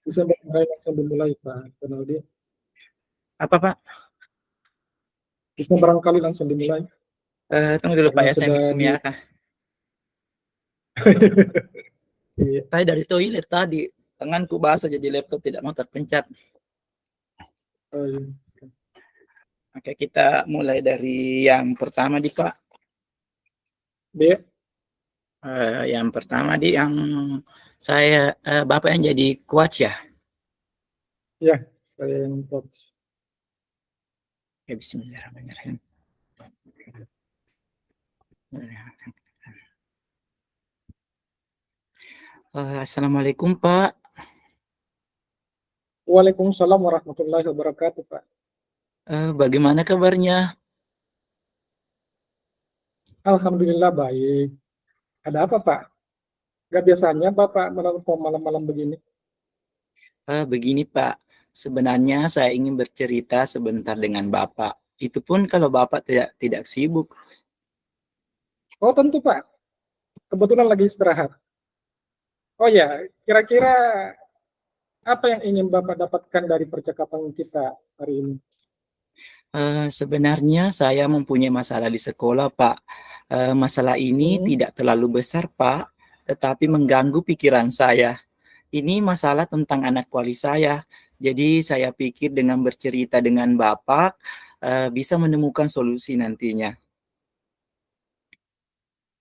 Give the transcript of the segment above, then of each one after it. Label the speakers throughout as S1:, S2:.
S1: Bisa barangkali langsung dimulai, Pak Rinaldi.
S2: Apa Pak?
S1: Bisa barangkali langsung dimulai
S2: Tunggu dulu Pak
S1: karena
S2: ya, saya
S1: sudah
S2: minum
S1: di
S2: ya.
S1: iya.
S2: Saya dari toilet tadi, tanganku basah jadi laptop tidak mau terpencet.
S1: Oh, iya.
S2: Oke, kita mulai dari yang pertama di Pak.
S1: B,
S2: Yang pertama di yang saya Bapak yang jadi coach ya.
S1: ya, saya yang coach.
S2: Oke, bismillahirrahmanirrahim. Assalamualaikum Pak.
S1: Waalaikumsalam warahmatullahi wabarakatuh, Pak.
S2: Bagaimana kabarnya?
S1: Alhamdulillah baik. Ada apa, Pak? Gak biasanya Bapak menelpon malam-malam begini.
S2: Begini Pak, sebenarnya saya ingin bercerita sebentar dengan Bapak. Itu pun kalau Bapak tidak sibuk.
S1: Oh, tentu, Pak. Kebetulan lagi istirahat. Oh ya, kira-kira apa yang ingin Bapak dapatkan dari percakapan kita hari ini?
S2: Sebenarnya saya mempunyai masalah di sekolah, Pak. Masalah ini
S1: Hmm.
S2: tidak terlalu besar, Pak, tetapi mengganggu pikiran saya. Ini masalah tentang anak wali saya. Jadi saya pikir dengan bercerita dengan Bapak bisa menemukan solusi nantinya.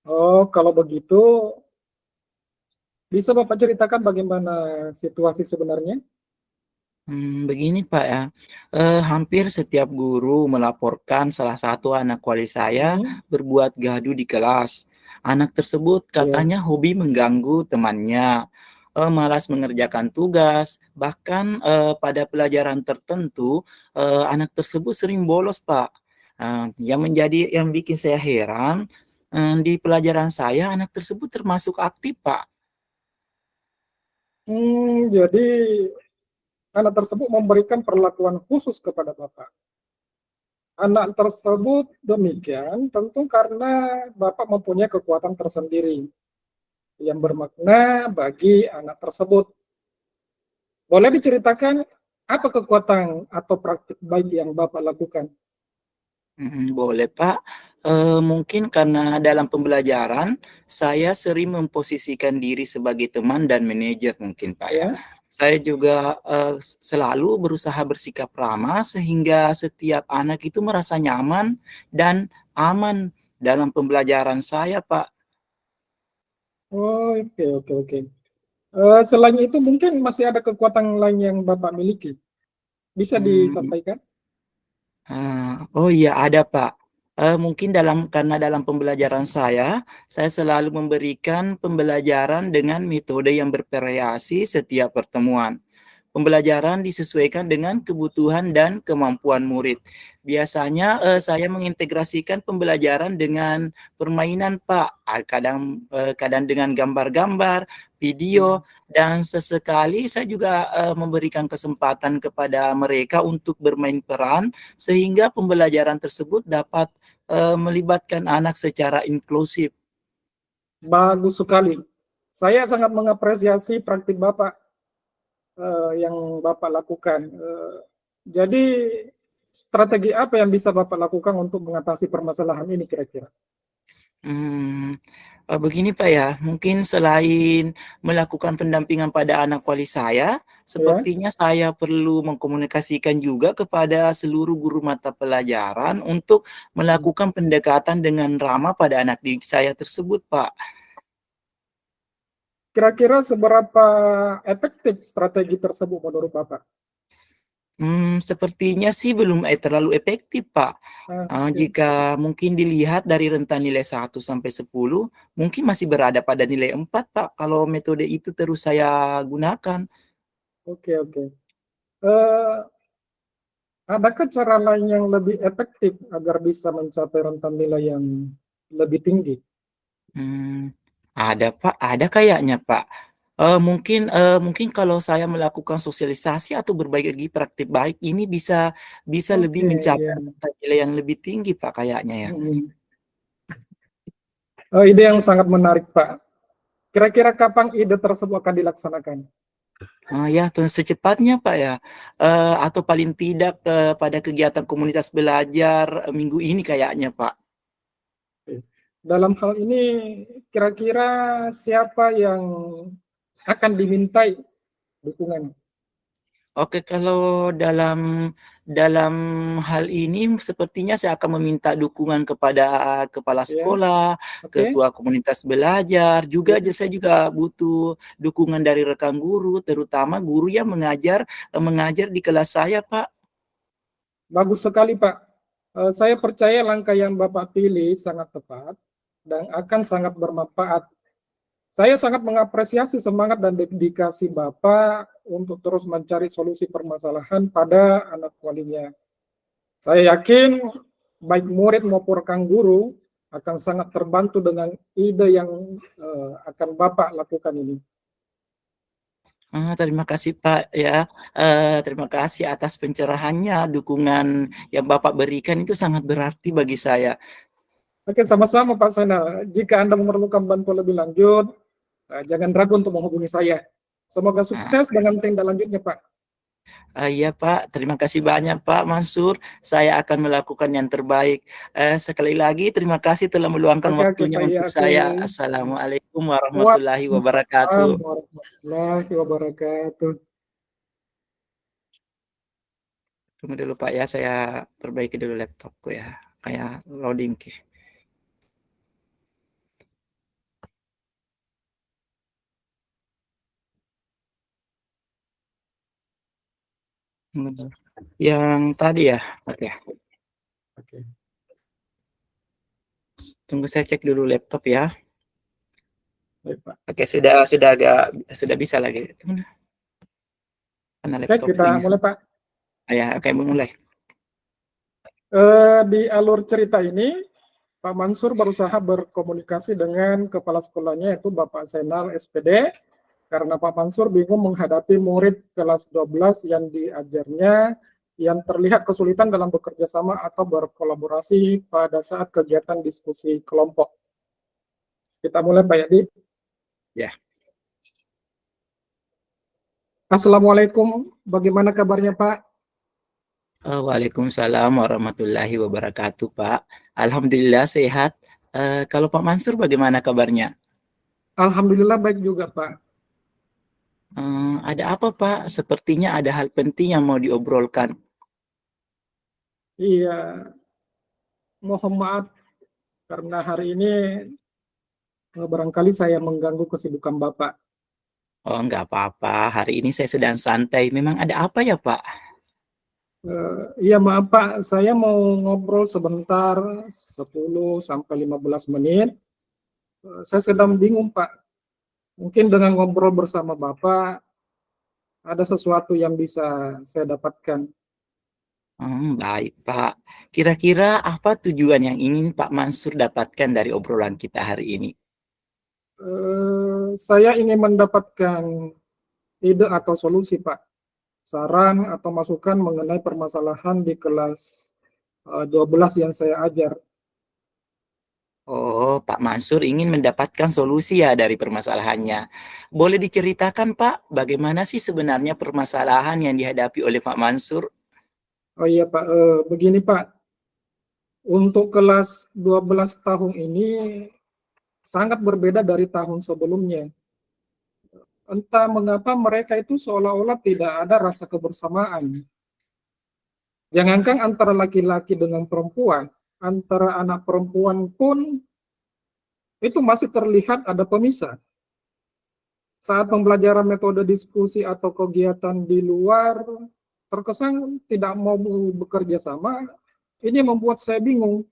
S1: Oh, kalau begitu, bisa Bapak ceritakan bagaimana situasi sebenarnya?
S2: Begini Pak ya, hampir setiap guru melaporkan salah satu anak wali saya
S1: Hmm.
S2: berbuat gaduh di kelas. Anak tersebut
S1: Ya.
S2: katanya hobi mengganggu temannya, malas mengerjakan tugas, bahkan pada pelajaran tertentu anak tersebut sering bolos Pak. Yang bikin saya heran, di pelajaran saya anak tersebut termasuk aktif Pak.
S1: Jadi anak tersebut memberikan perlakuan khusus kepada Bapak. Anak tersebut demikian tentu karena Bapak mempunyai kekuatan tersendiri yang bermakna bagi anak tersebut. Boleh diceritakan apa kekuatan atau praktik baik yang Bapak lakukan?
S2: Boleh Pak. Mungkin karena dalam pembelajaran, saya sering memposisikan diri sebagai teman dan manajer mungkin Pak ya.
S1: Ya.
S2: Saya juga selalu berusaha bersikap ramah sehingga setiap anak itu merasa nyaman dan aman dalam pembelajaran saya Pak.
S1: Oh, oke, oke, oke. Selain itu mungkin masih ada kekuatan lain yang Bapak miliki. Bisa
S2: Hmm,
S1: disampaikan?
S2: Oh iya ada Pak. Mungkin karena dalam pembelajaran saya selalu memberikan pembelajaran dengan metode yang bervariasi setiap pertemuan. Pembelajaran disesuaikan dengan kebutuhan dan kemampuan murid. Biasanya saya mengintegrasikan pembelajaran dengan permainan, Pak. Kadang dengan gambar-gambar,
S1: Hmm.
S2: video, dan sesekali saya juga memberikan kesempatan kepada mereka untuk bermain peran sehingga pembelajaran tersebut dapat melibatkan anak secara inklusif.
S1: Bagus sekali. Saya sangat mengapresiasi praktik Bapak yang Bapak lakukan. Jadi strategi apa yang bisa Bapak lakukan untuk mengatasi permasalahan ini kira-kira?
S2: Hmm, Begini Pak ya, mungkin selain melakukan pendampingan pada anak wali saya,
S1: Ya.
S2: sepertinya saya perlu mengkomunikasikan juga kepada seluruh guru mata pelajaran untuk
S1: Hmm.
S2: melakukan pendekatan dengan ramah pada anak didik saya tersebut, Pak.
S1: Kira-kira seberapa efektif strategi tersebut menurut Bapak?
S2: Sepertinya sih belum terlalu efektif, Pak.
S1: Oke.
S2: Jika mungkin dilihat dari rentan nilai 1 sampai 10, mungkin masih berada pada nilai 4, Pak, kalau metode itu terus saya gunakan.
S1: Oke, oke. Eh, adakah cara lain yang lebih efektif agar bisa mencapai rentan nilai yang lebih tinggi?
S2: Hmm, ada Pak, ada kayaknya Pak. Mungkin kalau saya melakukan sosialisasi atau berbagi praktik baik ini bisa lebih
S1: Oke,
S2: mencapai
S1: ya.
S2: nilai yang lebih tinggi Pak kayaknya ya.
S1: Hmm. Ide yang sangat menarik, Pak. Kira-kira kapan ide tersebut akan dilaksanakan?
S2: Ya secepatnya Pak ya, atau paling tidak, pada kegiatan komunitas belajar, minggu ini kayaknya Pak.
S1: Dalam hal ini kira-kira siapa yang akan dimintai dukungan,
S2: Oke, kalau dalam dalam hal ini sepertinya saya akan meminta dukungan kepada kepala
S1: ya?
S2: sekolah,
S1: Oke,
S2: ketua komunitas belajar, juga
S1: ya.
S2: saya juga butuh dukungan dari rekan guru, terutama guru yang mengajar di kelas saya, Pak.
S1: Bagus sekali, Pak. Saya percaya langkah yang Bapak pilih sangat tepat dan akan sangat bermanfaat. Saya sangat mengapresiasi semangat dan dedikasi Bapak untuk terus mencari solusi permasalahan pada anak walinya. Saya yakin baik murid maupun rekan guru akan sangat terbantu dengan ide yang akan Bapak lakukan ini.
S2: Terima kasih Pak ya, terima kasih atas pencerahannya, dukungan yang Bapak berikan itu sangat berarti bagi saya.
S1: Oke, sama-sama Pak Sena. Jika Anda memerlukan bantuan lebih lanjut, jangan ragu untuk menghubungi saya. Semoga
S2: Ah.
S1: sukses dengan tindak lanjutnya, Pak.
S2: Iya Pak, terima kasih banyak Pak Mansur, saya akan melakukan yang terbaik. Sekali lagi terima kasih telah meluangkan
S1: Oke, oke,
S2: waktunya
S1: Pak. Iya,
S2: untuk
S1: oke.
S2: saya. Assalamualaikum warahmatullahi
S1: Waalaikumsalam
S2: wabarakatuh.
S1: warahmatullahi wabarakatuh.
S2: Tunggu dulu Pak ya, saya perbaiki dulu laptopku ya, kayak loading. Yang tadi ya? Oke,
S1: Oke,
S2: tunggu saya cek dulu laptop ya.
S1: baik, Pak.
S2: Oke, sudah bisa lagi. Karena
S1: Oke,
S2: laptopku
S1: kita
S2: ini
S1: mulai, Pak.
S2: ya, oke mulai.
S1: Di alur cerita ini, Pak Mansur berusaha berkomunikasi dengan kepala sekolahnya, yaitu Bapak Senal SPD, karena Pak Mansur bingung menghadapi murid kelas 12 yang diajarnya yang terlihat kesulitan dalam bekerja sama atau berkolaborasi pada saat kegiatan diskusi kelompok. Kita mulai, Pak Yadi.
S2: Ya.
S1: Assalamualaikum, bagaimana kabarnya, Pak?
S2: Waalaikumsalam warahmatullahi wabarakatuh, Pak. Alhamdulillah sehat. Kalau Pak Mansur bagaimana kabarnya?
S1: Alhamdulillah baik juga, Pak.
S2: Ada apa, Pak? Sepertinya ada hal penting yang mau diobrolkan.
S1: Iya, mohon maaf karena hari ini barangkali saya mengganggu kesibukan Bapak.
S2: Oh, nggak apa-apa. Hari ini saya sedang santai. Memang ada apa ya, Pak?
S1: Iya maaf Pak, saya mau ngobrol sebentar 10 sampai 15 menit. Saya sedang bingung Pak. Mungkin dengan ngobrol bersama Bapak ada sesuatu yang bisa saya dapatkan.
S2: Baik, Pak. Kira-kira apa tujuan yang ingin Pak Mansur dapatkan dari obrolan kita hari ini?
S1: Saya ingin mendapatkan ide atau solusi Pak, saran atau masukan mengenai permasalahan di kelas 12 yang saya ajar.
S2: Oh, Pak Mansur ingin mendapatkan solusi ya dari permasalahannya. Boleh diceritakan, Pak, bagaimana sih sebenarnya permasalahan yang dihadapi oleh Pak Mansur?
S1: Oh iya Pak, begini Pak, untuk kelas 12 tahun ini sangat berbeda dari tahun sebelumnya. Entah mengapa mereka itu seolah-olah tidak ada rasa kebersamaan. Jangankan antara laki-laki dengan perempuan, antara anak perempuan pun itu masih terlihat ada pemisah. Saat pembelajaran metode diskusi atau kegiatan di luar, terkesan tidak mau bekerja sama, ini membuat saya bingung.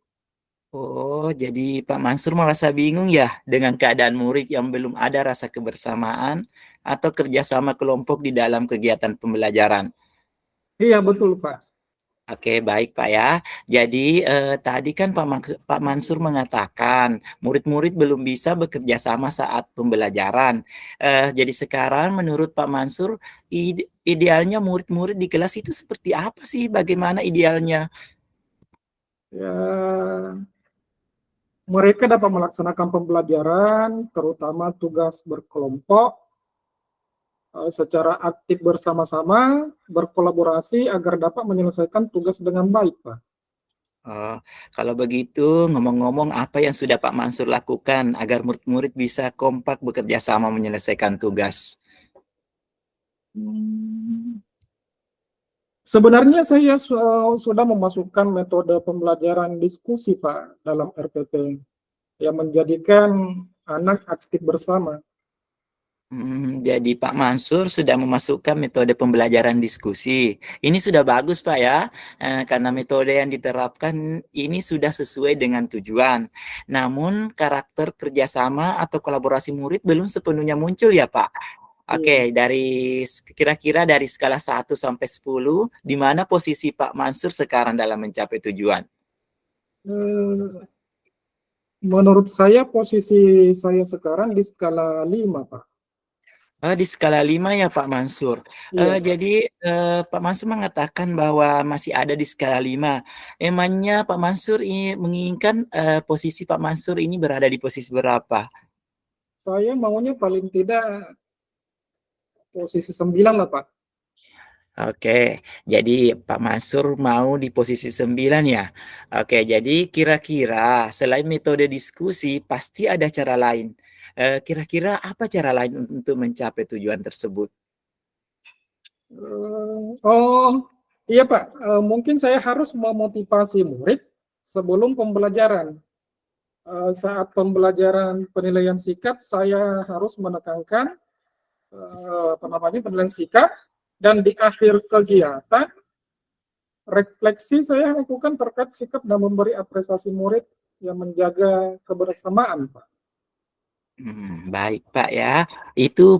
S2: Oh, jadi Pak Mansur merasa bingung ya dengan keadaan murid yang belum ada rasa kebersamaan atau kerjasama kelompok di dalam kegiatan pembelajaran.
S1: Iya betul Pak.
S2: Oke, baik Pak ya. Jadi tadi kan Pak Mansur mengatakan murid-murid belum bisa bekerja sama saat pembelajaran. Jadi sekarang menurut Pak Mansur idealnya murid-murid di kelas itu seperti apa sih? Bagaimana idealnya?
S1: Ya, mereka dapat melaksanakan pembelajaran, terutama tugas berkelompok, secara aktif bersama-sama, berkolaborasi agar dapat menyelesaikan tugas dengan baik, Pak.
S2: Oh, kalau begitu ngomong-ngomong apa yang sudah Pak Mansur lakukan agar murid-murid bisa kompak bekerja sama menyelesaikan tugas?
S1: Hmm, Sebenarnya saya sudah memasukkan metode pembelajaran diskusi, Pak, dalam RPP yang menjadikan anak aktif bersama.
S2: Jadi Pak Mansur sudah memasukkan metode pembelajaran diskusi. Ini sudah bagus Pak ya, karena metode yang diterapkan ini sudah sesuai dengan tujuan. Namun karakter kerjasama atau kolaborasi murid belum sepenuhnya muncul ya Pak.
S1: Iya.
S2: Oke, kira-kira dari skala 1 sampai 10, di mana posisi Pak Mansur sekarang dalam mencapai tujuan?
S1: Eh, Menurut saya posisi saya sekarang di skala 5, Pak.
S2: Di skala 5 ya Pak Mansur.
S1: Iya, Pak.
S2: Jadi, Pak Mansur mengatakan bahwa masih ada di skala 5. Emangnya Pak Mansur menginginkan, posisi Pak Mansur ini berada di posisi berapa?
S1: Saya maunya paling tidak posisi 9 lah, Pak.
S2: Oke, jadi Pak Mansur mau di posisi 9 ya? Oke, jadi kira-kira selain metode diskusi pasti ada cara lain. Kira-kira apa cara lain untuk mencapai tujuan tersebut?
S1: Oh, iya Pak, mungkin saya harus memotivasi murid sebelum pembelajaran. Saat pembelajaran penilaian sikap, saya harus menekankan penilaian sikap, dan di akhir kegiatan refleksi saya lakukan terkait sikap dan memberi apresiasi murid yang menjaga kebersamaan, Pak.
S2: Baik Pak ya. Itu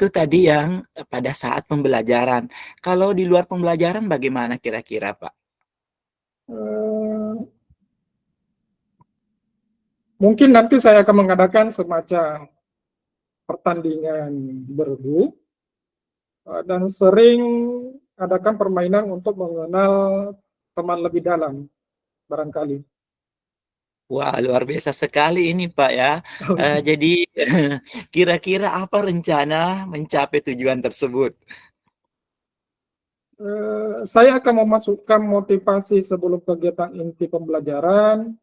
S2: tadi yang, pada saat pembelajaran. Kalau di luar pembelajaran bagaimana kira-kira Pak?
S1: Eh, Mungkin nanti saya akan mengadakan semacam pertandingan bergu, dan sering adakan permainan untuk mengenal teman lebih dalam, barangkali.
S2: Wah, luar biasa sekali ini Pak ya. Jadi kira-kira apa rencana mencapai tujuan tersebut?
S1: Saya akan memasukkan motivasi sebelum kegiatan inti pembelajaran.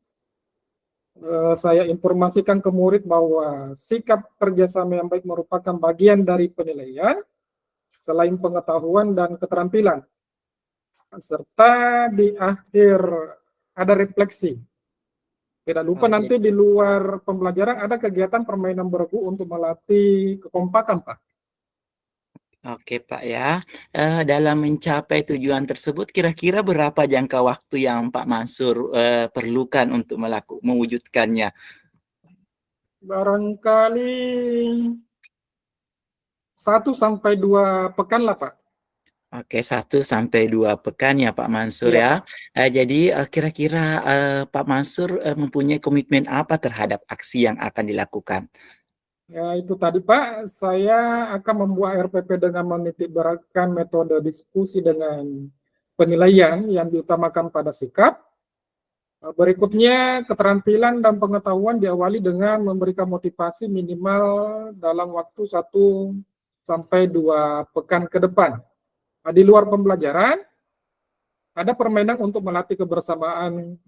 S1: Saya informasikan ke murid bahwa sikap kerjasama yang baik merupakan bagian dari penilaian, selain pengetahuan dan keterampilan. Serta di akhir ada refleksi. Tidak lupa
S2: Oh,
S1: nanti di luar pembelajaran ada kegiatan permainan bergu untuk melatih kekompakan, Pak.
S2: oke Pak ya. Dalam mencapai tujuan tersebut kira-kira berapa jangka waktu yang Pak Mansur, perlukan untuk mewujudkannya?
S1: Barangkali 1 sampai 2 pekan lah, Pak.
S2: Oke, 1 sampai 2 pekan ya Pak Mansur
S1: Iya,
S2: ya.
S1: Pak.
S2: Jadi, kira-kira, Pak Mansur, mempunyai komitmen apa terhadap aksi yang akan dilakukan?
S1: Ya, itu tadi, Pak. Saya akan membuat RPP dengan menitikberatkan metode diskusi dengan penilaian yang diutamakan pada sikap. Berikutnya, keterampilan dan pengetahuan diawali dengan memberikan motivasi minimal dalam waktu 1 sampai 2 pekan ke depan. Di luar pembelajaran, ada permainan untuk melatih kebersamaan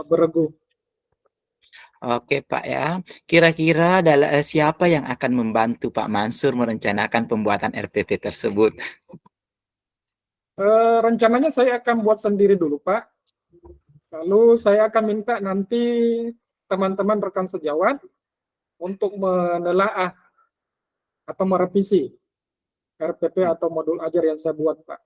S1: beregu.
S2: Oke Pak ya. Kira-kira siapa yang akan membantu Pak Mansur merencanakan pembuatan RPP tersebut?
S1: Rencananya saya akan buat sendiri dulu, Pak. Lalu saya akan minta nanti teman-teman rekan sejawat untuk menelaah atau merevisi RPP atau modul ajar yang saya buat, Pak.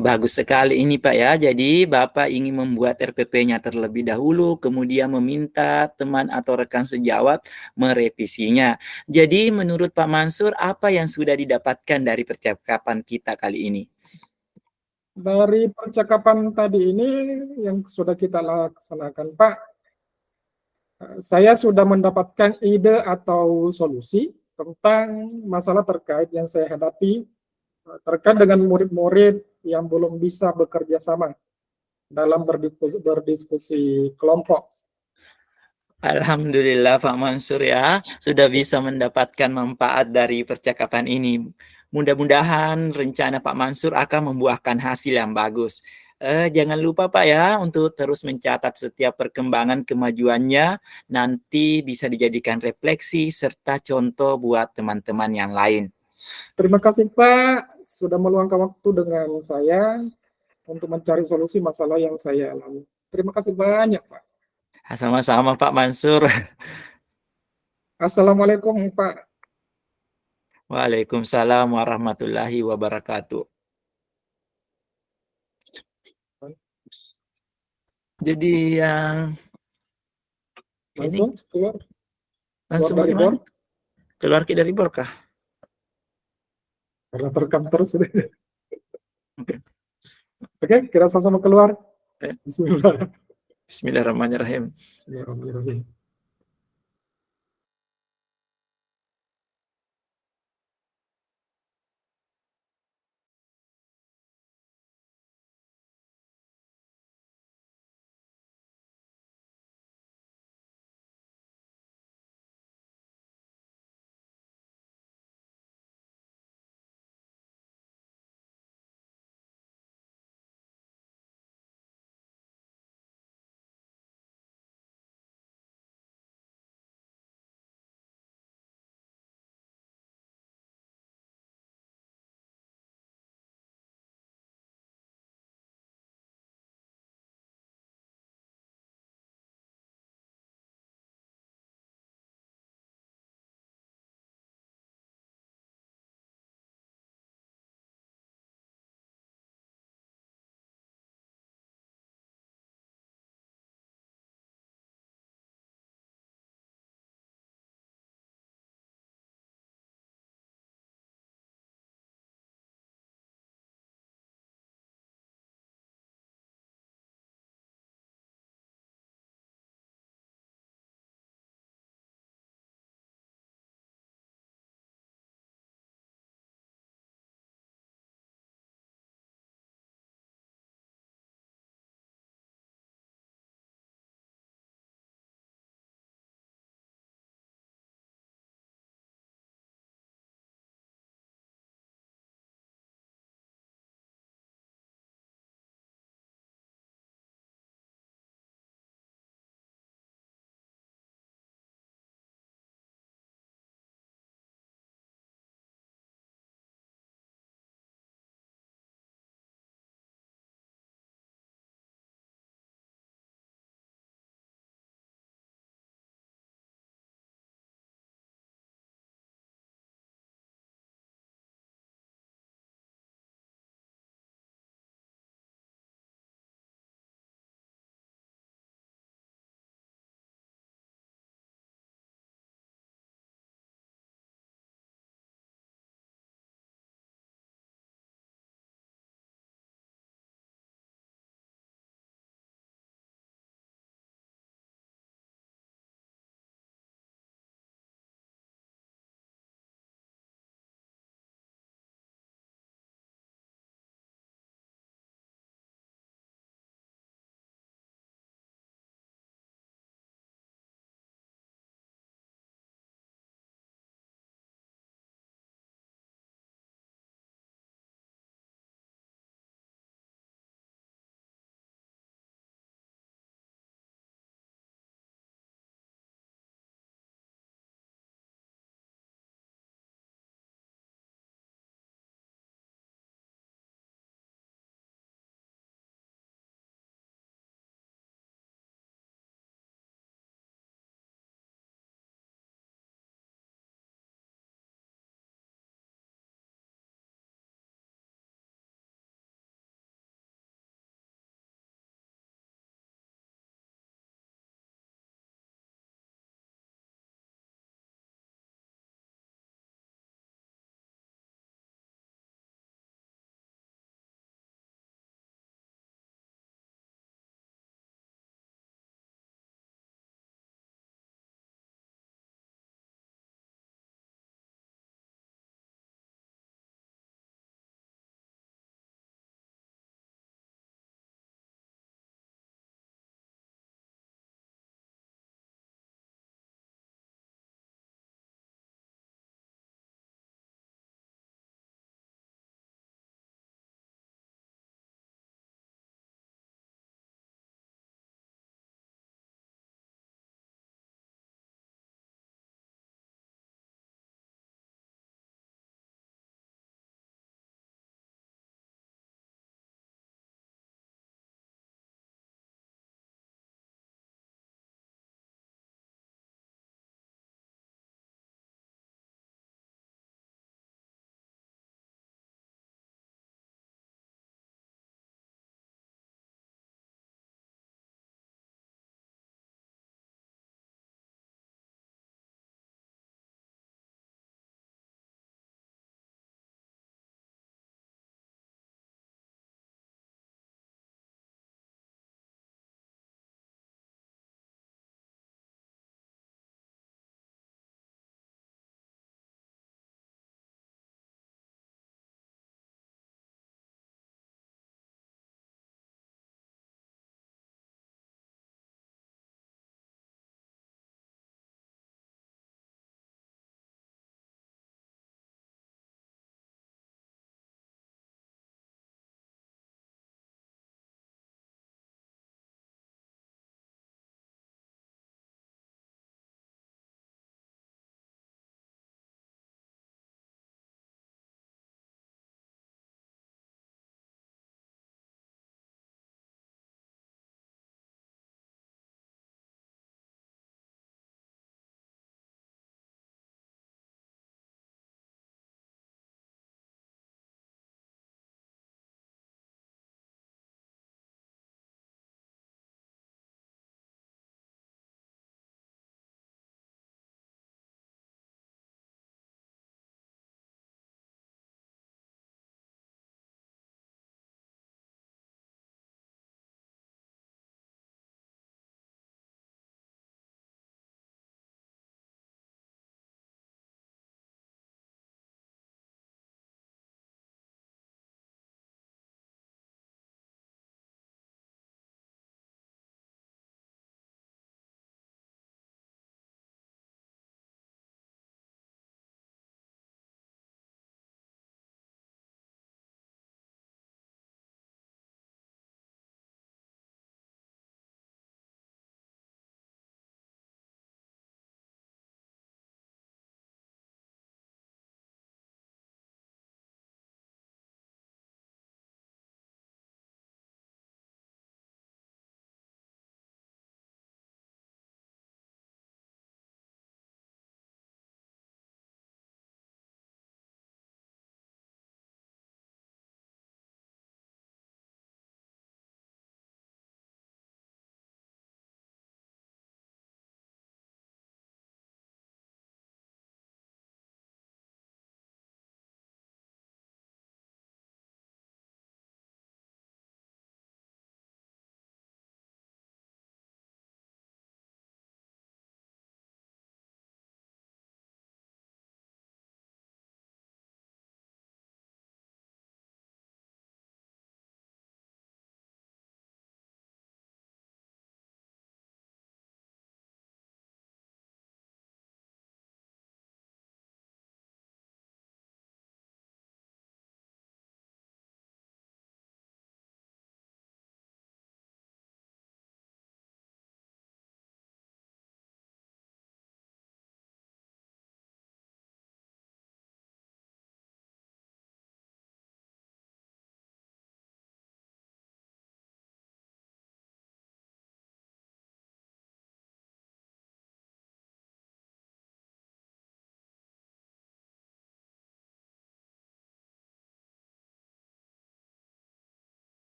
S2: Bagus sekali ini Pak ya. Jadi Bapak ingin membuat RPP-nya terlebih dahulu, kemudian meminta teman atau rekan sejawat merevisinya. Jadi menurut Pak Mansur, apa yang sudah didapatkan dari percakapan kita kali ini?
S1: Dari percakapan tadi ini yang sudah kita laksanakan, Pak, saya sudah mendapatkan ide atau solusi tentang masalah terkait yang saya hadapi, terkait dengan murid-murid yang belum bisa bekerja sama dalam berdiskusi kelompok.
S2: Alhamdulillah Pak Mansur ya, sudah bisa mendapatkan manfaat dari percakapan ini. Mudah-mudahan rencana Pak Mansur akan membuahkan hasil yang bagus. Jangan lupa Pak ya untuk terus mencatat setiap perkembangan kemajuannya, nanti bisa dijadikan refleksi serta contoh buat teman-teman yang lain.
S1: Terima kasih Pak sudah meluangkan waktu dengan saya untuk mencari solusi masalah yang saya alami. Terima kasih banyak Pak.
S2: Sama-sama Pak Mansur.
S1: Assalamualaikum Pak.
S2: Waalaikumsalam warahmatullahi wabarakatuh. Jadi yang
S1: Langsung keluar
S2: langsung
S1: dari
S2: bagaimana?
S1: bor
S2: Keluar dari bor kah?
S1: karena terekam terus.
S2: Oke.
S1: Oke, kita sama-sama keluar.
S2: Eh,
S1: Bismillah.
S2: Bismillahirrahmanirrahim.
S1: Bismillahirrahmanirrahim.